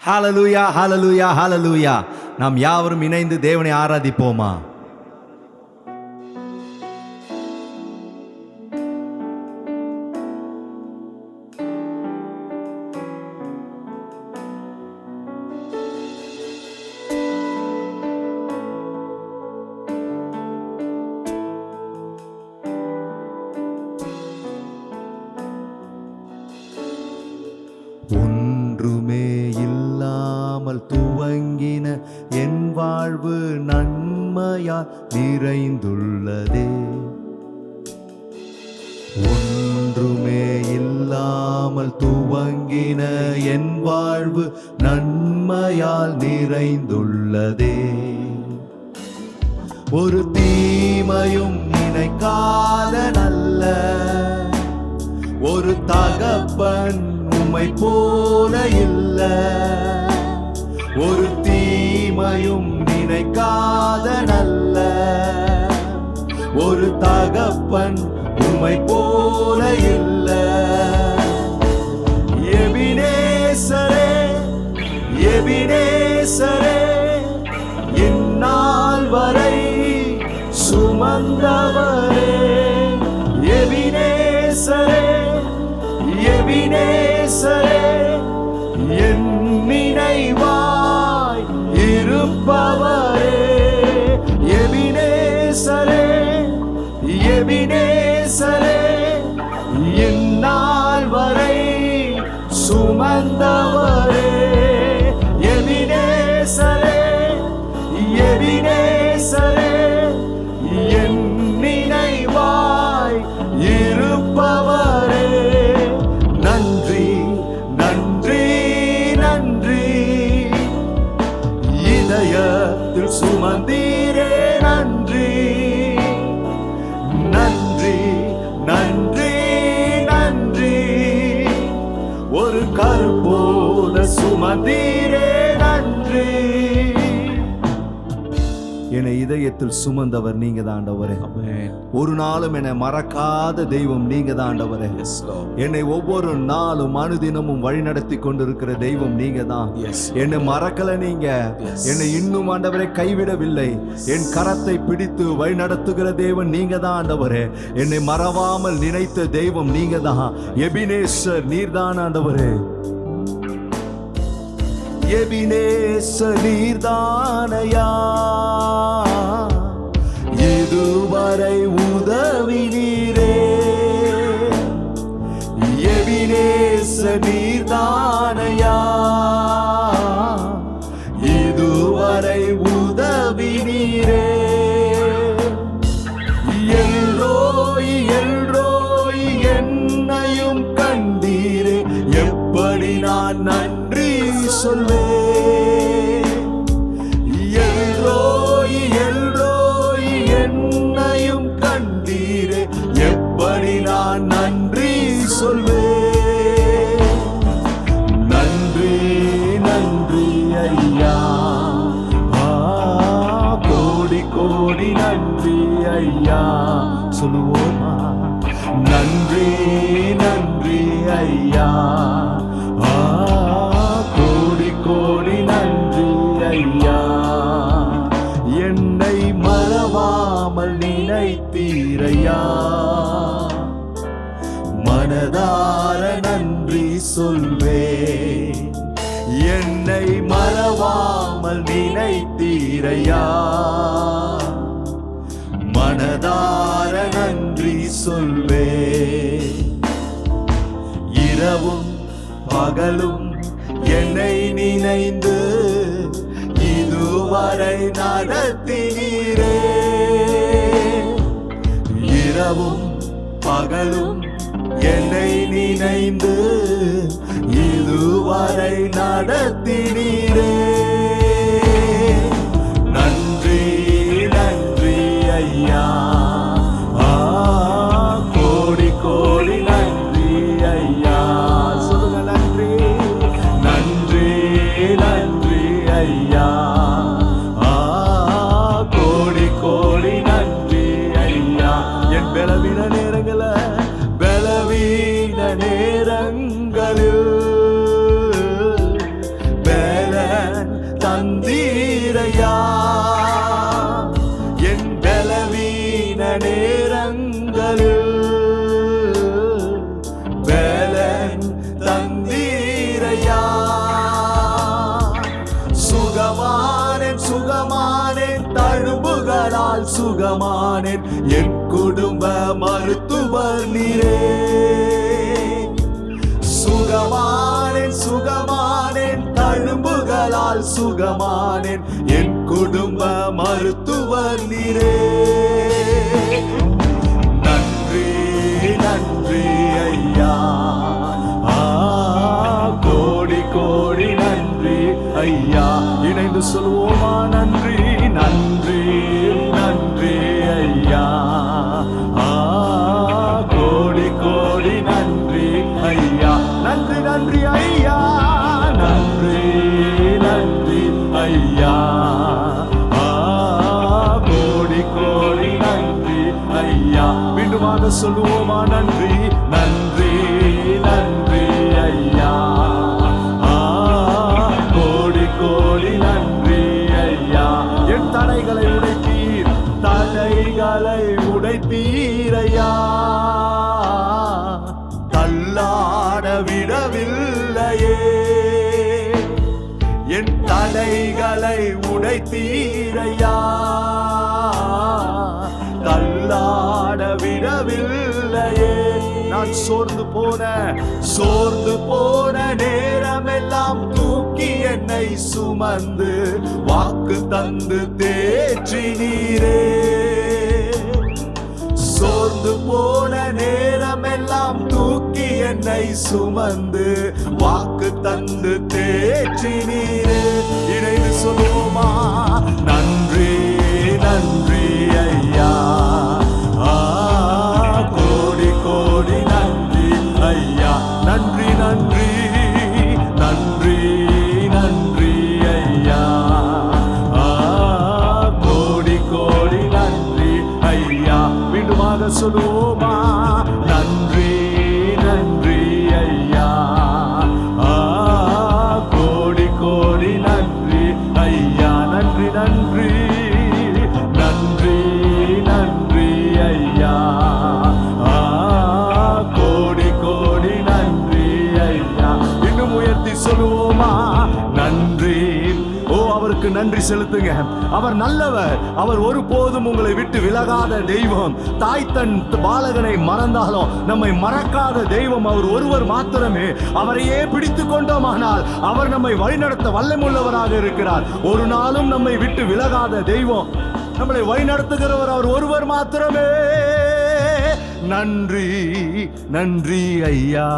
ஹalleluya ஹalleluya ஹalleluya. நாம் யாவரும் இணைந்து தேவனை ஆராதிப்போமா? ஒன்றுமே இல்லாமல் துவங்கின என் வாழ்வு நன்மையால் நிறைந்துள்ளதே. ஒன்றுமே இல்லாமல் துவங்கின என் வாழ்வு நன்மையால் நிறைந்துள்ளதே. ஒரு தீமையும் நினைக்காத நல்ல ஒரு தகப்பன் உம்மை போல இல்ல. ஒரு தீமையும் நினைக்காத நல்ல ஒரு தகப்பன் உம்மை போல இல்ல. எபினேசரே எபினேசரே, இந்நாள் வரை சுமந்தவரே. எபினேசரே எபினேசரே, என் நினைவாய் இருப்பவரே. எபினேசரே எபினேசரே, இந்நாள் வரை சுமந்தவரே. எபினேசரே எபினேசரே, என் நினைவாய் இருப்பவரே. நன்றி நன்றி நன்றி, இதயத்தில் சுமந்தீரே. நன்றி நன்றி நன்றி நன்றி, ஒரு கருப்போல சுமந்தீரே. நன்றி. என்னை இதயத்தில் சுமந்தவர் நீங்க தான் ஆண்டவரே. ஒரு நாளும் என்னை மறக்காத தெய்வம் நீங்க தான் ஆண்டவரே. என்னை ஒவ்வொரு நாளும் அனுதினமும் வழி நடத்தி கொண்டிருக்கிற தெய்வம் நீங்க தான். என்னை மறக்கல நீங்க. என்னை இன்னும் ஆண்டவரை கைவிடவில்லை. என் கரத்தை பிடித்து வழி நடத்துகிற தெய்வம் நீங்க தான் ஆண்டவரே. என்னை மறவாமல் நினைத்த தெய்வம் நீங்க தான். எபினேசர் நீர்தான் ஆண்டவரே. எபினேசர் நீர்தானையா, இதுவரை உதவி நீரே. எபினேசர் நீர்தானையா, இதுவரை உதவி நீரே. எல்ரோய் எல்ரோய், என்னையும் கண்டீரே. எப்படி நான் நன்றி சொல்வே. எல்ரோய் எல்ரோய், என்னையும் கண்டீரே. எப்படி நான் நன்றி சொல்வே. நன்றி நன்றி ஐயா, கோடி கோடி நன்றி ஐயா. சொல்லுவோமா? நன்றி நன்றி ஐயா, கோடி கோடி நன்றி ஐயா. என்னை மறவாமல் நினைத்தீரையா, மனதார நன்றி சொல்வே. என்னை மறவாமல் நினைத்தீரையா, மனதார நன்றி சொல்வே. இரவும் பகலும் என்னை நினைந்து இதுவரை நடத்தினீரே. இரவும் பகலும் என்னை நினைந்து இதுவரை நடத்தினீரே. நன்றி நன்றி ஐயா, கோடி கோடி நன்றி ஐயா. சொல்லுங்க நன்றி நன்றி நன்றி ஐயா, கோடி கோடி நன்றி ஐயா. என் பலவீன நேரங்கள பலவீன நேரங்களில் சுகமானேன், என் குடும்ப மருத்துவர் நீரே. சுகமானேன் சுகமானேன், தழும்புகளால் சுகமானேன், என் குடும்ப மருத்துவர் நீரே. நன்றி நன்றி ஐயா, கோடி கோடி நன்றி ஐயா. இணைந்து சொல்வோமா? நன்றி நன்றி நன்றி ஐயா, கோடி கோடி நன்றி ஐயா. நன்றி நன்றி ஐயா, நன்றி நன்றி ஐயா, கோடி கோடி நன்றி ஐயா. மீண்டுமாக சொல்லுவோமா? நன்றி நன்றி நன்றி ஐயா, கோடி கோடி நன்றி ஐயா. என் தடைகளை உடைத்தீர், தடைகளை உடைத்தீர் ஐயா, தள்ளாட விடவில்லையே. என் தடைகளை உடைத்தீரையா, தள்ளாட விடவில்லையே. நான் சோர்ந்து போன நேரமெல்லாம் தூக்கி என்னை சுமந்து வாக்கு தந்து தேற்றினீரே. சோர்ந்து போன நேரமெல்லாம் தூக்கி என்னை சுமந்து வாக்கு தந்து தேற்றினீரே. இணைந்து சொல்லுவோமா? நன்றி நன்றி ஐயா, கோடி கோடி நன்றி ஐயா. நன்றி நன்றி நன்றி நன்றி ஐயா, கோடி கோடி நன்றி ஐயா. மீண்டுமாக சொல்லுவோமா? நன்றி நன்றி ஐயா, கோடி கோடி நன்றி ஐயா. நன்றி நன்றி நன்றி நன்றி ஐயா, கோடி கோடி நன்றி ஐயா. இன்னும் உயர்த்தி சொல்லுவோமா? நன்றி. ஓ, அவருக்கு நன்றி செலுத்துங்க. அவர் நல்லவர், அவர் ஒருபோதும் உங்களை விட்டு விலகாத தெய்வம். தாய் தன் பாலகனை மறந்தாலும் நம்மை மறக்காத தெய்வம் அவர் ஒருவர் மாத்திரமே. அவரையே பிடித்து கொண்டோமானால் அவர் நம்மை வழிநடத்த வல்லமுள்ளவராக இருக்கிறார். ஒரு நாளும் நம்மை விட்டு விலகாத தெய்வம், நம்மளை வழிநடத்துகிறவர் அவர் ஒருவர் மாத்திரமே. நன்றி நன்றி ஐயா.